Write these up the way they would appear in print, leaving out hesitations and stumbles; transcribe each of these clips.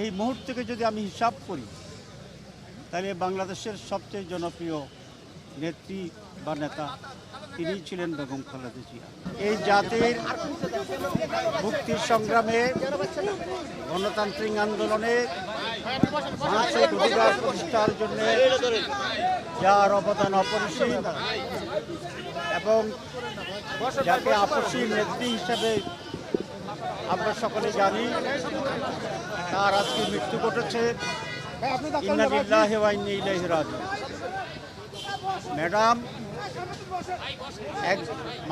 এই মুহূর্তকে যদি আমি হিসাব করি তাহলে বাংলাদেশের সবচেয়ে জনপ্রিয় নেত্রী বা নেতা তিনিই ছিলেন বেগম খালেদা জিয়া। এই জাতির মুক্তির সংগ্রামে, গণতান্ত্রিক আন্দোলনে, মানুষের অধিকার প্রতিষ্ঠার জন্য যার অবদান অপরিসীম এবং যাকে আপসীর নেত্রী হিসেবে আমরা সকলে জানি, তার আজকে মৃত্যু ঘটেছে। ইন্না লিল্লাহি ওয়া ইন্না ইলাইহি রাজিউন। ম্যাডাম এক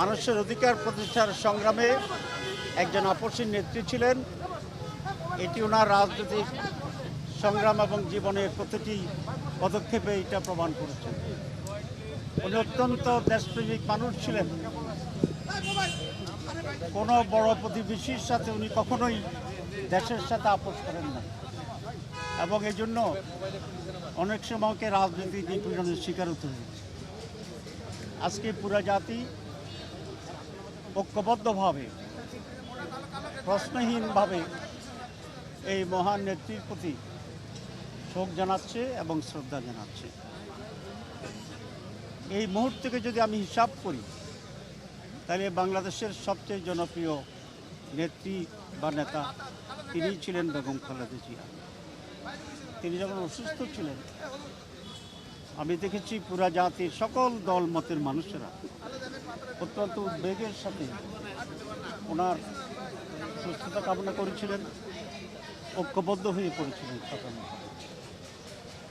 মানুষের অধিকার প্রতিষ্ঠার সংগ্রামে একজন আপসীর নেত্রী ছিলেন। এটি ওনার রাজনৈতিক সংগ্রাম এবং জীবনের প্রতিটি পদক্ষেপে এটা প্রমাণ করেছেন। উনি অত্যন্ত দেশপ্রেমিক মানুষ ছিলেন। কোনো বড় প্রতিবেশীর সাথে উনি কখনোই দেশের সাথে আপোষ করেন না এবং এই জন্য অনেক সময়কে রাজনৈতিক নিপীড়নের শিকার হতে হয়েছে। আজকে পুরা জাতি ঐক্যবদ্ধভাবে, প্রশ্নহীনভাবে এই মহান নেত্রীর প্রতি শোক জানাচ্ছে এবং শ্রদ্ধা জানাচ্ছে। এই মুহূর্তকে যদি আমি হিসাব করি তাহলে বাংলাদেশের সবচেয়ে জনপ্রিয় নেত্রী বা নেতা তিনিই ছিলেন বেগম খালেদা জিয়া। তিনি যখন অসুস্থ ছিলেন, আমি দেখেছি পুরা জাতির সকল দল মতের মানুষেরা অত্যন্ত উদ্বেগের সাথে ওনার সুস্থতা কামনা করেছিলেন, ঐক্যবদ্ধ হয়ে পড়েছিলেন। সকল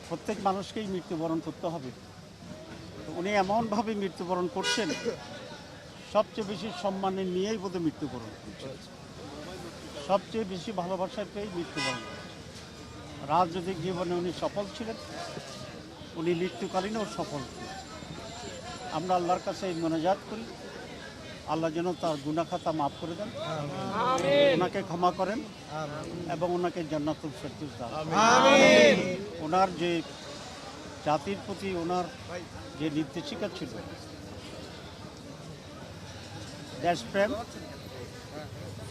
প্রত্যেক মানুষকেই মৃত্যুবরণ করতে হবে। উনি এমনভাবে মৃত্যুবরণ করছেন, সবচেয়ে বেশি সম্মানের নিয়েই বোধহয় মৃত্যুবরণ করছেন, সবচেয়ে বেশি ভালোবাসায় পেয়েই মৃত্যুবরণ করছেন। রাজনৈতিক জীবনে উনি সফল ছিলেন, উনি মৃত্যুকালীনও সফল ছিলেন। আমরা আল্লাহর কাছে এই মোনাজাত করি, আল্লাহ যেন তার গুনাহ খাতা মাফ করে দেন, ওনাকে ক্ষমা করেন এবং ওনাকে জান্নাতুল ফেরদৌস দান করেন। ওনার যে জাতির প্রতি ওনার যে নির্দেশিকা ছিল, দেশপ্রেম,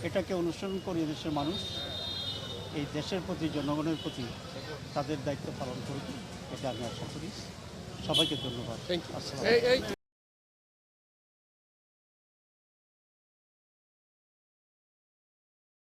এটাকে অনুসরণ করে দেশের মানুষ এই দেশের প্রতি, জনগণের প্রতি তাদের দায়িত্ব পালন করবে, এটা আমি আশা করি। সবাইকে ধন্যবাদ। আসসালাম।